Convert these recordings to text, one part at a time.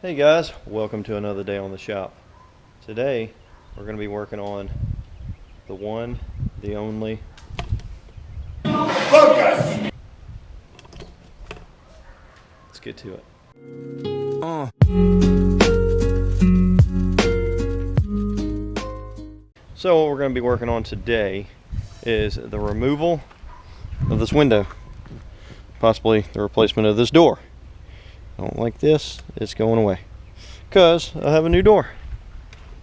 Hey guys, welcome to another day on the shop. Today we're going to be working on the one, the only focus. Let's get to it. So what we're going to be working on today is the removal of this window, possibly the replacement of this door. I don't like this, it's going away because I have a new door,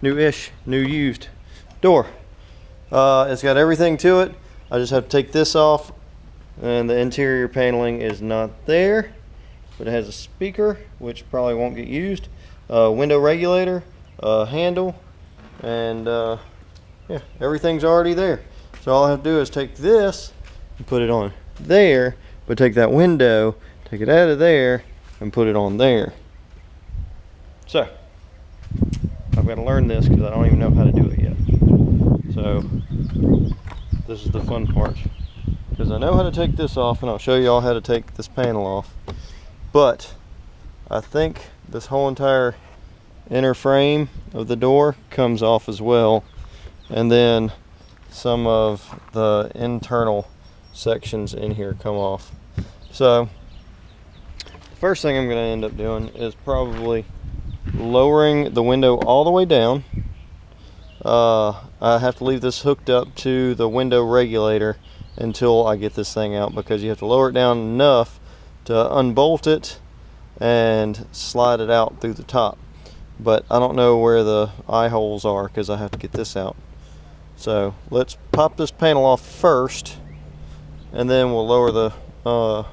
new-ish, new used door. It's got everything to it. I just have to take this off, and the interior paneling is not there, but it has a speaker which probably won't get used, window regulator, handle, and yeah, everything's already there. So all I have to do is take this and put it on there, but take that window, take it out of there and put it on there. So I've got to learn this because I don't even know how to do it yet. So this is the fun part, because I know how to take this off, and I'll show you all how to take this panel off. But I think this whole entire inner frame of the door comes off as well, and then some of the internal sections in here come off. So first thing I'm going to end up doing is probably lowering the window all the way down. I have to leave this hooked up to the window regulator until I get this thing out, because you have to lower it down enough to unbolt it and slide it out through the top. But I don't know where the eye holes are because I have to get this out. So let's pop this panel off first, and then we'll lower the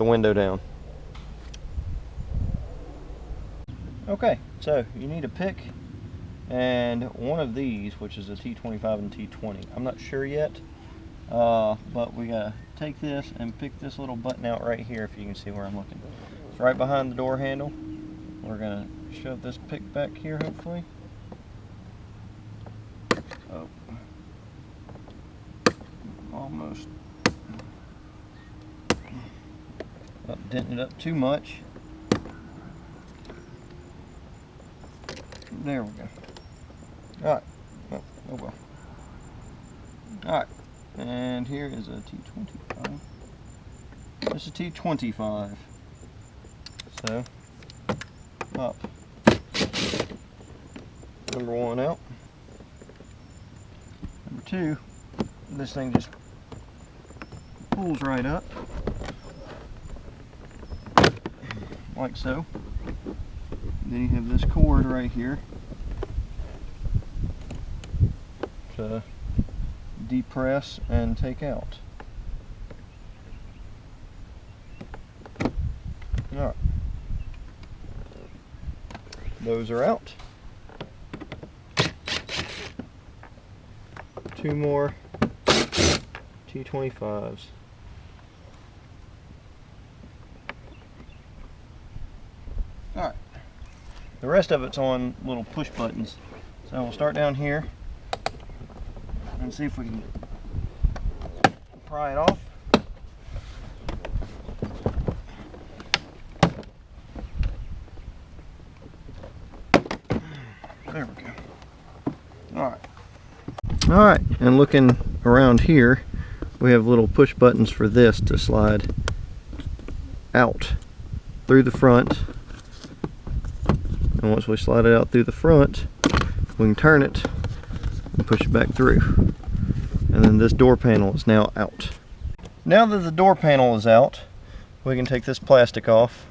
window down. Okay, so you need a pick and one of these, which is a T25 and T20. I'm not sure yet, but we gotta take this and pick this little button out right here, if you can see where I'm looking. It's right behind the door handle. We're gonna shove this pick back here, hopefully. Oh, almost. Denting it up too much. There we go. Alright. Oh well. Alright. And here is a T25. This is T25. So, up. Number one out. Number two, this thing just pulls right up. Like so. Then you have this cord right here to depress and take out. Alright. Those are out. Two more T25s. Alright. The rest of it's on little push buttons. So we'll start down here and see if we can pry it off. There we go. Alright. Alright, and looking around here, we have little push buttons for this to slide out through the front. And once we slide it out through the front, we can turn it and push it back through. And then this door panel is now out. Now that the door panel is out, we can take this plastic off.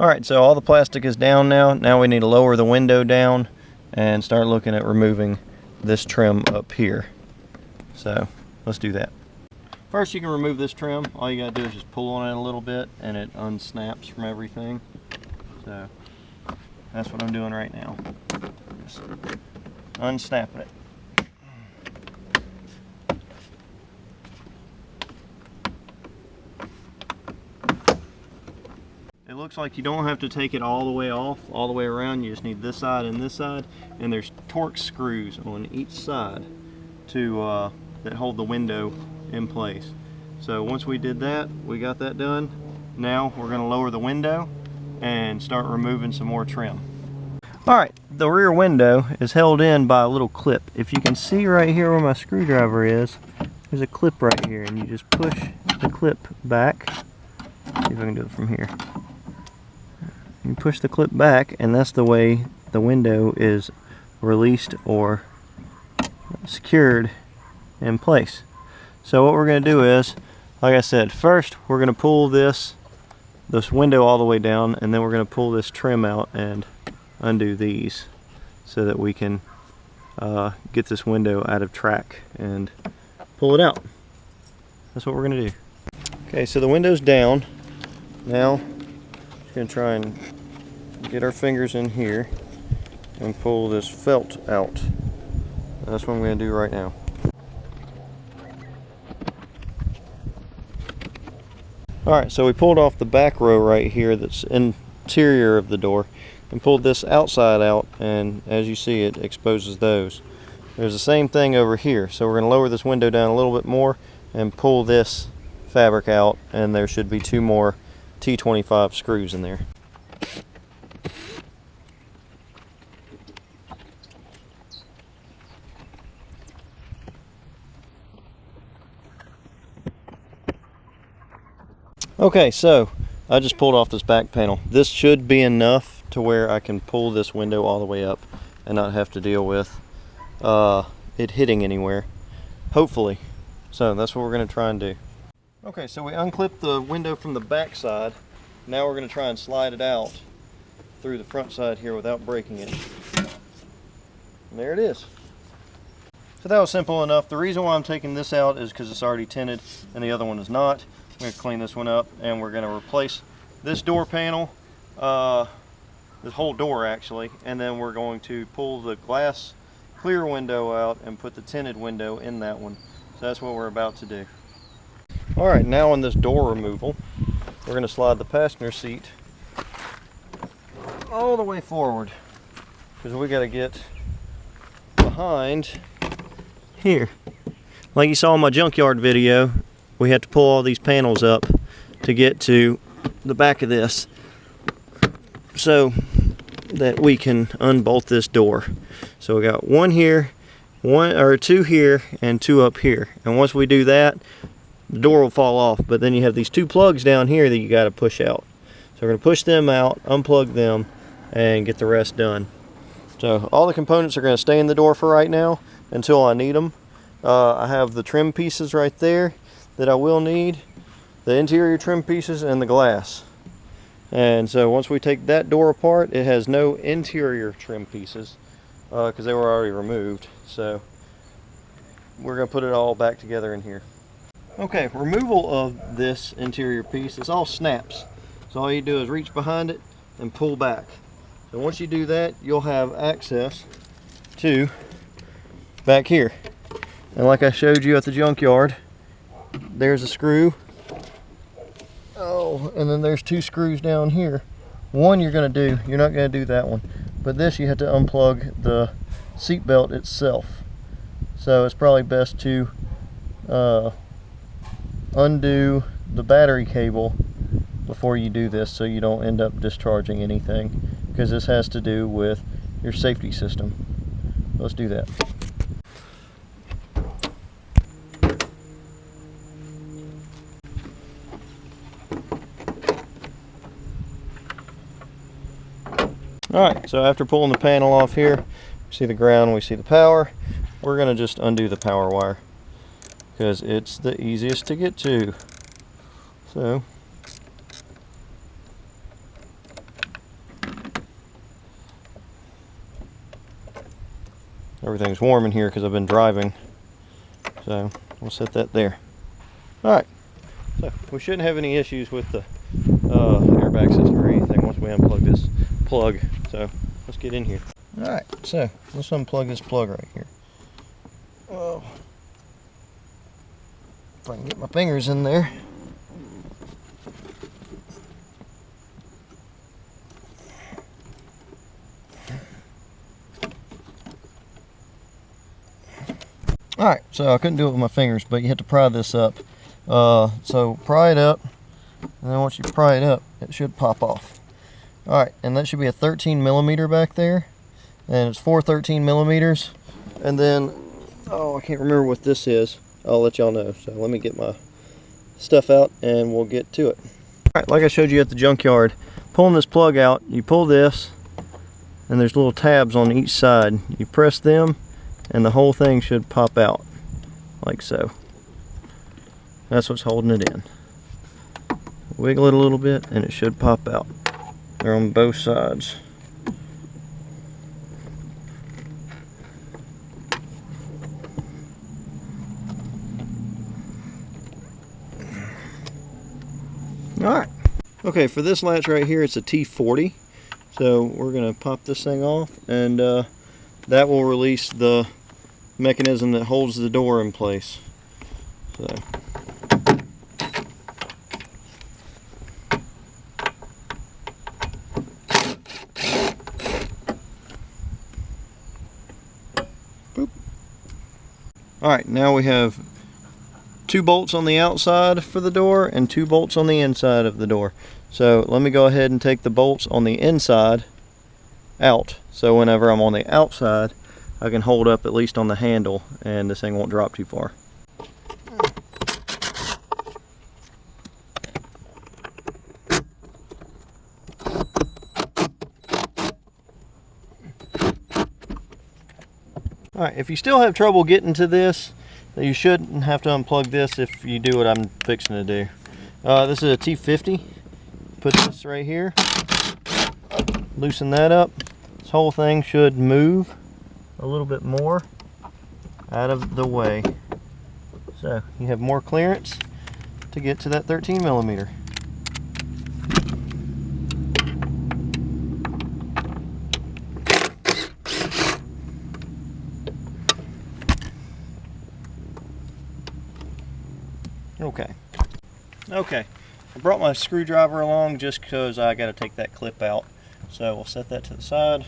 Alright, so all the plastic is down now. Now we need to lower the window down and start looking at removing this trim up here. So let's do that. First, you can remove this trim. All you gotta do is just pull on it a little bit and it unsnaps from everything. So that's what I'm doing right now. Just unsnapping it. It looks like you don't have to take it all the way off, all the way around. You just need this side and this side, and there's Torx screws on each side to that hold the window in place. So once we did that, we got that done. Now we're going to lower the window and start removing some more trim. Alright, the rear window is held in by a little clip. If you can see right here where my screwdriver is, there's a clip right here, and you just push the clip back. See if I can do it from here. You push the clip back, and that's the way the window is released or secured in place. So what we're going to do is, like I said, first we're going to pull this window all the way down, and then we're going to pull this trim out and undo these so that we can get this window out of track and pull it out. That's what we're going to do. Okay, so the window's down. Now we're going to try and get our fingers in here and pull this felt out. That's what I'm going to do right now. Alright, so we pulled off the back row right here that's interior of the door and pulled this outside out, and as you see, it exposes those. There's the same thing over here, so we're going to lower this window down a little bit more and pull this fabric out, and there should be 2 more T25 screws in there. Okay, so I just pulled off this back panel. This should be enough to where I can pull this window all the way up and not have to deal with it hitting anywhere, hopefully. So that's what we're going to try and do. Okay, so we unclipped the window from the back side. Now we're going to try and slide it out through the front side here without breaking it. And there it is. So that was simple enough. The reason why I'm taking this out is because it's already tinted and the other one is not. I'm going to clean this one up, and we're going to replace this door panel, this whole door actually, and then we're going to pull the glass clear window out and put the tinted window in that one. So that's what we're about to do. Alright, now on this door removal, we're going to slide the passenger seat all the way forward, because we got to get behind here. Like you saw in my junkyard video, we had to pull all these panels up to get to the back of this so that we can unbolt this door. So we got one here, two here, and 2 up here. And once we do that, the door will fall off, but then you have these 2 plugs down here that you got to push out. So we're going to push them out, unplug them, and get the rest done. So all the components are going to stay in the door for right now until I need them. I have the trim pieces right there that I will need, the interior trim pieces, and the glass. And so once we take that door apart, it has no interior trim pieces because they were already removed. So we're going to put it all back together in here. Okay, removal of this interior piece, it's all snaps. So all you do is reach behind it and pull back. So once you do that, you'll have access to back here. And like I showed you at the junkyard, there's a screw. Oh, and then there's 2 screws down here. One you're not going to do that one. But this you have to unplug the seat belt itself. So it's probably best to undo the battery cable before you do this so you don't end up discharging anything, because this has to do with your safety system. Let's do that. Alright, so after pulling the panel off here, we see the ground, we see the power. We're going to just undo the power wire because it's the easiest to get to. So everything's warm in here because I've been driving. So we'll set that there. Alright, so we shouldn't have any issues with the airbag system or anything once we unplug this plug. So let's get in here. Alright, so let's unplug this plug right here. Oh, if I can get my fingers in there. Alright, so I couldn't do it with my fingers, but you have to pry this up. So pry it up, and then once you pry it up, it should pop off. All right, and that should be a 13 millimeter back there, and it's 4 13 millimeters. And then, oh, I can't remember what this is. I'll let y'all know. So let me get my stuff out and we'll get to it. All right, like I showed you at the junkyard, pulling this plug out, you pull this, and there's little tabs on each side. You press them, and the whole thing should pop out, like so. That's what's holding it in. Wiggle it a little bit, and it should pop out. They're on both sides. Alright, okay, for this latch right here, it's a T40. So we're going to pop this thing off, and that will release the mechanism that holds the door in place. So. Boop. Alright, now we have 2 bolts on the outside for the door and 2 bolts on the inside of the door. So let me go ahead and take the bolts on the inside out, so whenever I'm on the outside I can hold up at least on the handle and this thing won't drop too far. Alright, if you still have trouble getting to this, you shouldn't have to unplug this if you do what I'm fixing to do. This is a T50. Put this right here, loosen that up. This whole thing should move a little bit more out of the way. So you have more clearance to get to that 13 millimeter. Okay, I brought my screwdriver along just because I got to take that clip out. So we'll set that to the side.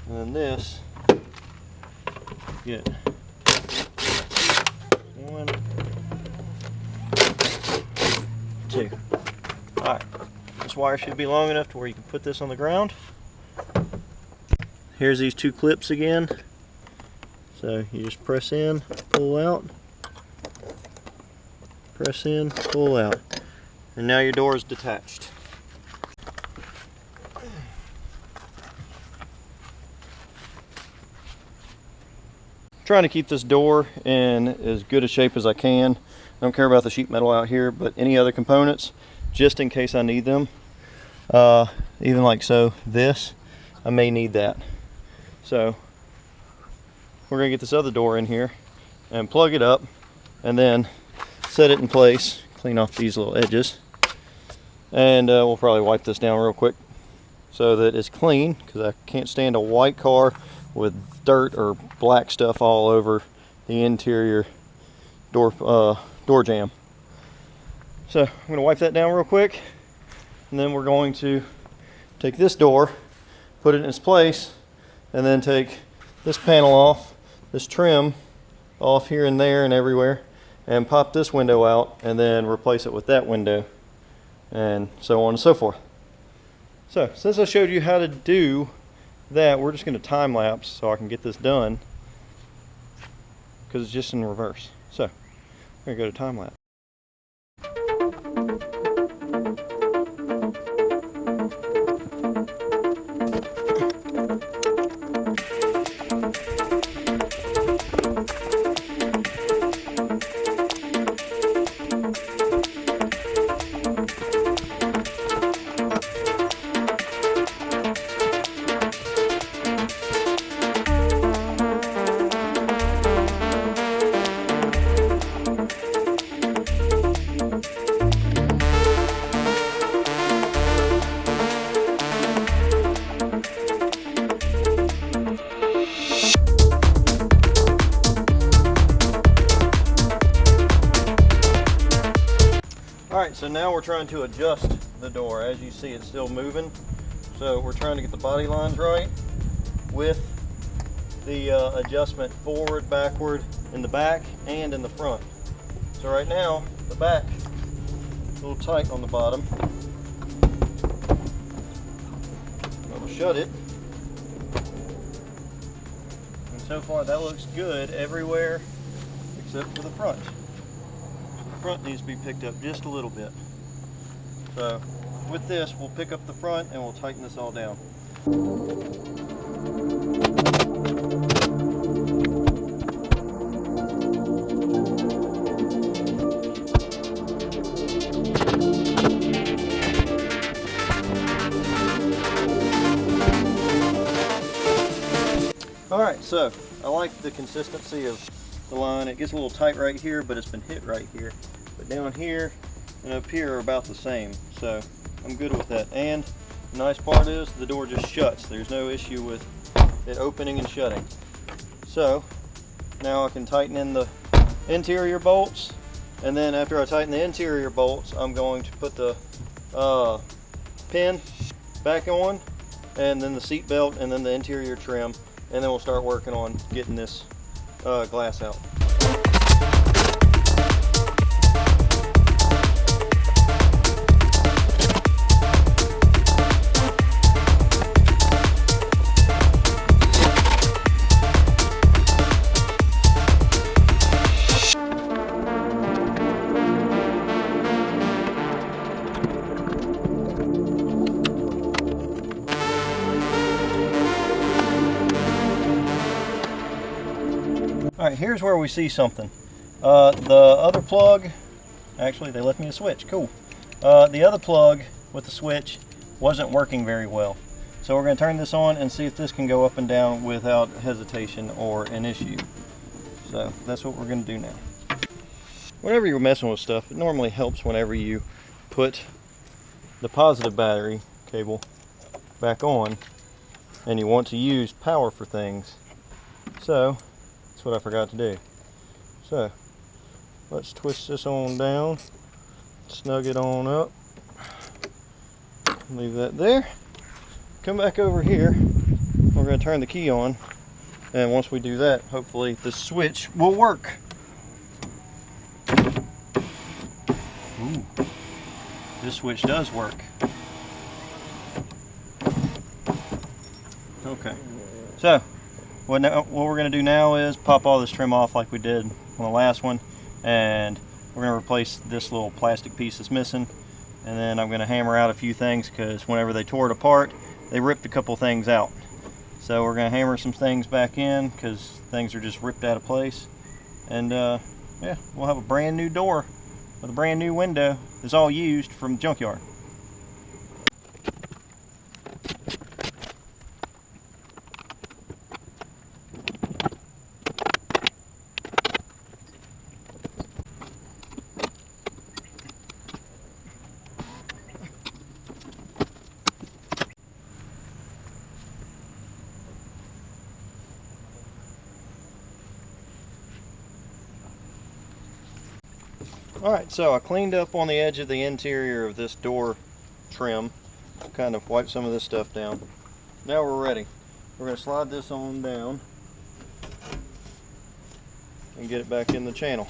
And then this, get 1, 2. Alright, this wire should be long enough to where you can put this on the ground. Here's these 2 clips again. So you just press in, pull out. Press in, pull out, and now your door is detached. Trying to keep this door in as good a shape as I can. I don't care about the sheet metal out here, but any other components, just in case I need them. Even like so, this, I may need that. So we're gonna get this other door in here and plug it up, and then set it in place, clean off these little edges, and we'll probably wipe this down real quick so that it's clean, because I can't stand a white car with dirt or black stuff all over the interior door jamb. So I'm going to wipe that down real quick, and then we're going to take this door, put it in its place, and then take this panel off, this trim off here and there and everywhere, and pop this window out and then replace it with that window, and so on and so forth. So since I showed you how to do that, we're just going to time lapse so I can get this done, because it's just in reverse. So we're going to go to time lapse. Alright, so now we're trying to adjust the door. As you see, it's still moving. So we're trying to get the body lines right with the adjustment forward, backward, in the back and in the front. So right now, the back is a little tight on the bottom. I'll shut it. And so far that looks good everywhere except for the front. The front needs to be picked up just a little bit. So with this, we'll pick up the front and we'll tighten this all down. Alright, so I like the consistency of the line. It gets a little tight right here, but it's been hit right here. But down here and up here are about the same, so I'm good with that. And the nice part is the door just shuts. There's no issue with it opening and shutting. So now I can tighten in the interior bolts, and then after I tighten the interior bolts, I'm going to put the pin back on, and then the seat belt, and then the interior trim, and then we'll start working on getting this glass out. Alright, here's where we see something. The other plug, actually they left me a switch, cool. The other plug with the switch wasn't working very well. So we're going to turn this on and see if this can go up and down without hesitation or an issue. So that's what we're going to do now. Whenever you're messing with stuff, it normally helps whenever you put the positive battery cable back on and you want to use power for things. So that's what I forgot to do. So let's twist this on down, snug it on up, leave that there. Come back over here, we're going to turn the key on, and once we do that, hopefully the switch will work. Ooh, this switch does work. Okay, so what we're going to do now is pop all this trim off like we did on the last one, and we're going to replace this little plastic piece that's missing, and then I'm going to hammer out a few things because whenever they tore it apart, they ripped a couple things out. So we're going to hammer some things back in because things are just ripped out of place, and yeah, we'll have a brand new door with a brand new window that's all used from the junkyard. Alright, so I cleaned up on the edge of the interior of this door trim, kind of wiped some of this stuff down. Now we're ready. We're going to slide this on down and get it back in the channel.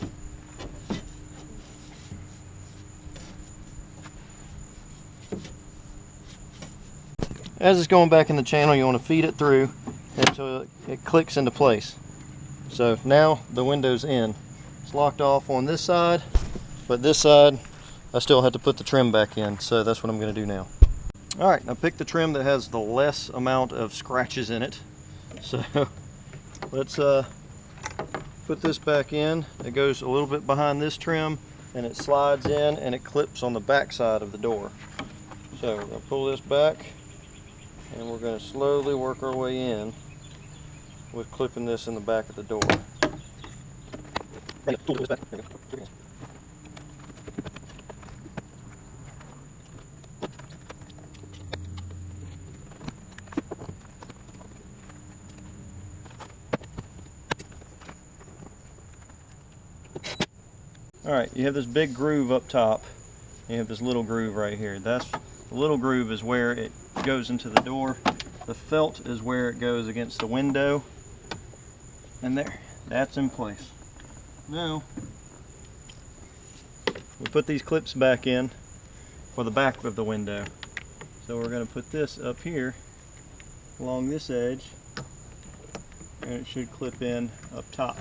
As it's going back in the channel, you want to feed it through until it clicks into place. So now the window's in. It's locked off on this side, but this side I still have to put the trim back in, so that's what I'm going to do now. Alright, I picked the trim that has the less amount of scratches in it. So let's put this back in. It goes a little bit behind this trim and it slides in and it clips on the back side of the door. So we're going to pull this back and we're going to slowly work our way in with clipping this in the back of the door. Alright, you have this big groove up top. You have this little groove right here. The little groove is where it goes into the door. The felt is where it goes against the window. And there, that's in place. Now we put these clips back in for the back of the window. So we're going to put this up here along this edge, and it should clip in up top.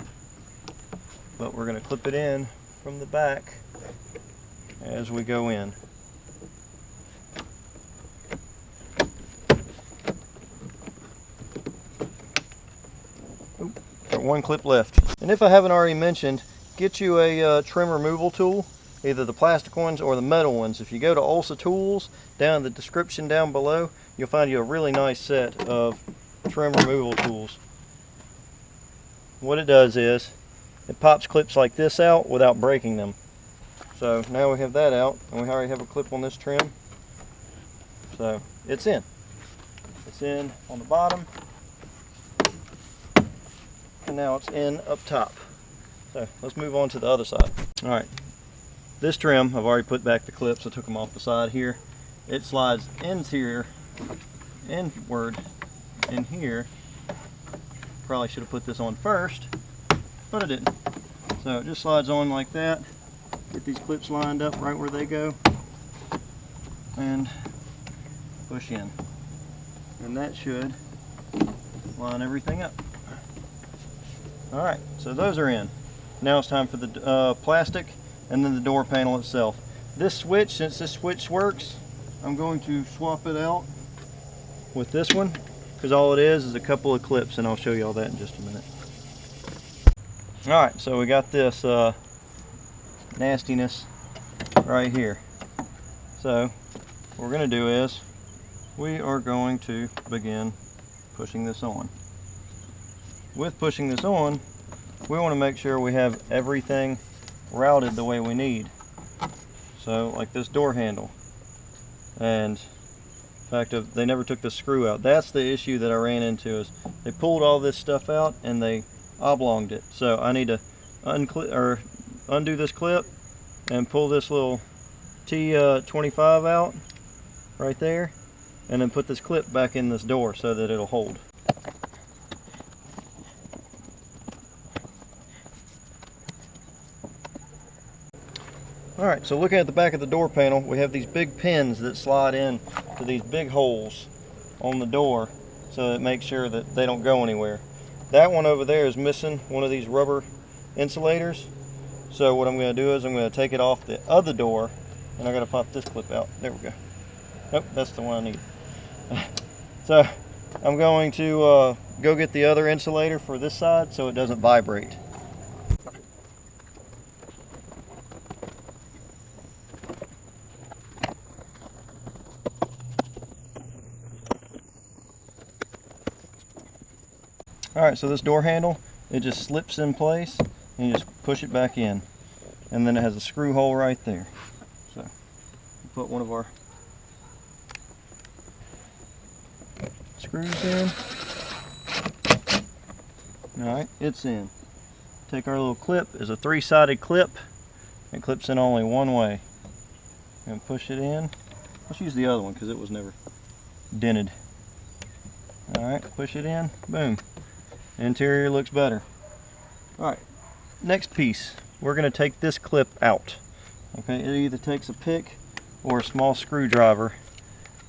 But we're going to clip it in from the back as we go in. Got one clip left. And if I haven't already mentioned, get you a trim removal tool, either the plastic ones or the metal ones. If you go to OLSA Tools, down in the description down below, you'll find you a really nice set of trim removal tools. What it does is, it pops clips like this out without breaking them. So now we have that out, and we already have a clip on this trim. So it's in. It's in on the bottom, and now it's in up top. So let's move on to the other side. All right, this trim, I've already put back the clips. I took them off the side here. It slides inward in here. Probably should have put this on first, but I didn't. So it just slides on like that. Get these clips lined up right where they go, and push in. And that should line everything up. All right, so those are in. Now it's time for the plastic and then the door panel itself. This switch, since this switch works, I'm going to swap it out with this one, because all it is a couple of clips, and I'll show you all that in just a minute. All right, so we got this nastiness right here. So what we're going to do is we are going to begin pushing this on. With pushing this on, we want to make sure we have everything routed the way we need. So like this door handle, and in fact they never took the screw out. That's the issue that I ran into, is they pulled all this stuff out and they oblonged it. So I need to undo this clip and pull this little T25 out right there, and then put this clip back in this door so that it'll hold. Alright, so looking at the back of the door panel, we have these big pins that slide in to these big holes on the door, so it makes sure that they don't go anywhere. That one over there is missing one of these rubber insulators. So what I'm going to do is I'm going to take it off the other door, and I'm going to pop this clip out. There we go. Nope, that's the one I need. So I'm going to go get the other insulator for this side so it doesn't vibrate. Alright, so this door handle, it just slips in place, and you just push it back in. And then it has a screw hole right there. So we'll put one of our screws in. Alright, it's in. Take our little clip, it's a 3-sided clip. It clips in only one way. And push it in. Let's use the other one because it was never dented. Alright, push it in, boom. Interior looks better. Alright, next piece. We're going to take this clip out. Okay, it either takes a pick or a small screwdriver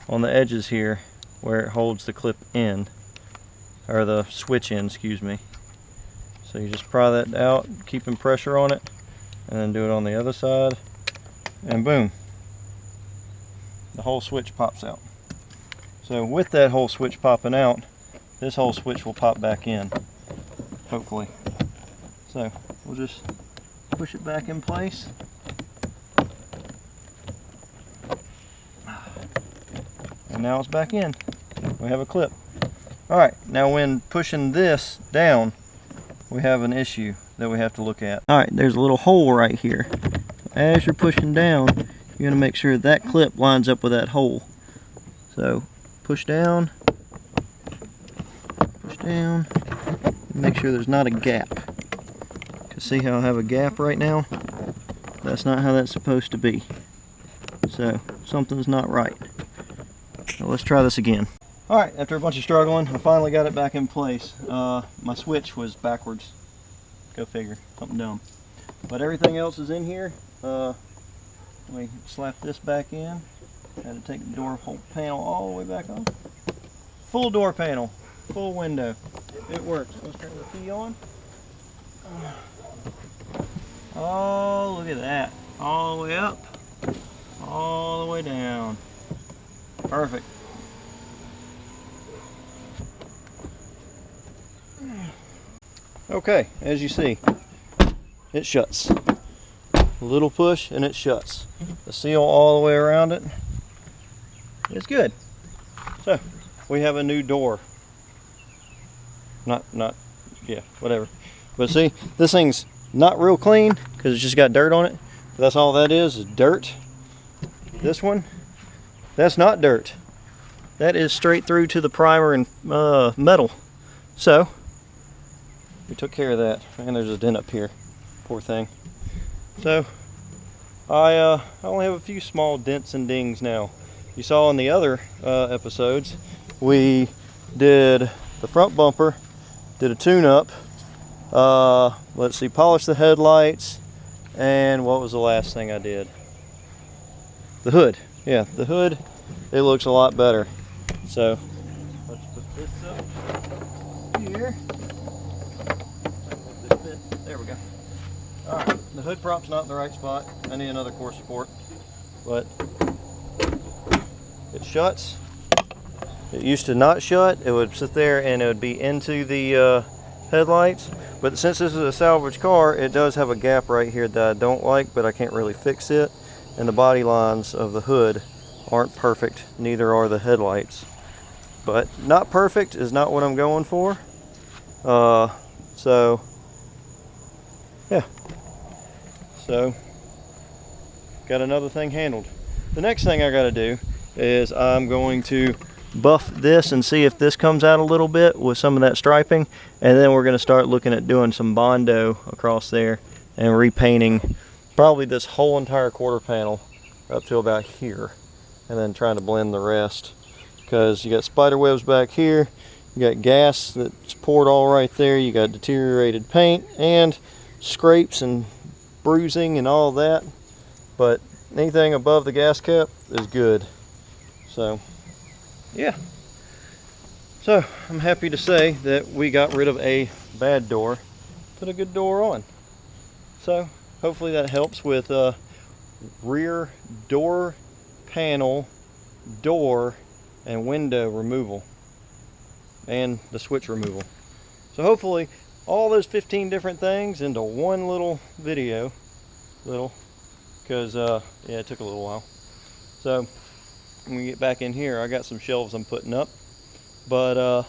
on the edges here where it holds the clip in, or the switch in, excuse me. So you just pry that out, keeping pressure on it, and then do it on the other side, and boom, the whole switch pops out. So with that whole switch popping out, this whole switch will pop back in, hopefully. So we'll just push it back in place. And now it's back in. We have a clip. Alright, now when pushing this down, we have an issue that we have to look at. Alright, there's a little hole right here. As you're pushing down, you're going to make sure that clip lines up with that hole. So push down, make sure there's not a gap. Because see how I have a gap right now? That's not how that's supposed to be. So something's not right. So let's try this again. Alright, after a bunch of struggling, I finally got it back in place. My switch was backwards. Go figure, something dumb. But everything else is in here. Let me slap this back in. Had to take the door panel all the way back on. Full door panel, full window. It works. Let's turn the key on. Oh, look at that. All the way up, all the way down. Perfect. Okay, as you see, it shuts. A little push and it shuts. The seal all the way around it. It's good. So we have a new door. Yeah, whatever. But see, this thing's not real clean because it's just got dirt on it. That's all that is dirt. This one, that's not dirt. That is straight through to the primer and metal. So we took care of that. And there's a dent up here. Poor thing. So I only have a few small dents and dings now. You saw in the other episodes, we did the front bumper, did a tune-up, let's see, polished the headlights, and what was the last thing I did? The hood. Yeah, the hood, it looks a lot better. So let's put this up here. There we go. All right, the hood prop's not in the right spot. I need another core support, but it shuts. It used to not shut. It would sit there and it would be into the headlights. But since this is a salvage car, it does have a gap right here that I don't like, but I can't really fix it. And the body lines of the hood aren't perfect. Neither are the headlights. But not perfect is not what I'm going for. So yeah. So got another thing handled. The next thing I got to do is I'm going to buff this and see if this comes out a little bit with some of that striping, and then we're going to start looking at doing some Bondo across there and repainting probably this whole entire quarter panel up to about here, and then trying to blend the rest, because you got spider webs back here, you got gas that's poured all right there, you got deteriorated paint and scrapes and bruising and all that, but anything above the gas cap is good. So yeah, so I'm happy to say that we got rid of a bad door, put a good door on. So hopefully that helps with rear door panel, door and window removal and the switch removal. So hopefully all those 15 different things into one little video, because yeah, it took a little while. So when we get back in here, I got some shelves I'm putting up, but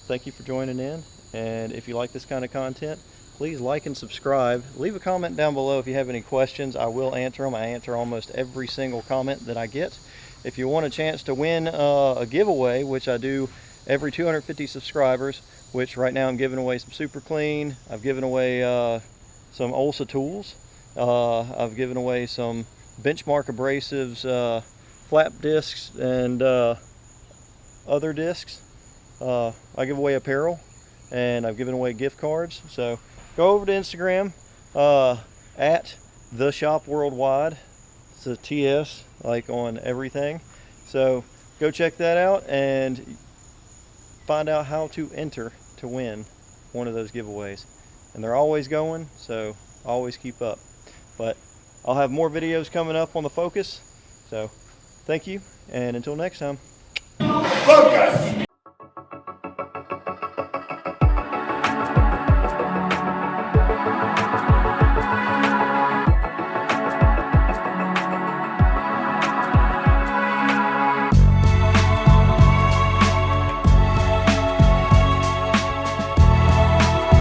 thank you for joining in, and if you like this kind of content, please like and subscribe. Leave a comment down below if you have any questions. I will answer them. I answer almost every single comment that I get. If you want a chance to win a giveaway, which I do every 250 subscribers, which right now I'm giving away some Super Clean, I've given away some OLSA tools, I've given away some Benchmark abrasives, flap discs and other discs. I give away apparel, and I've given away gift cards. So go over to Instagram at The Shop Worldwide. It's a TS like on everything. So go check that out and find out how to enter to win one of those giveaways. And they're always going, so always keep up. But I'll have more videos coming up on the Focus. So thank you, and until next time. Focus!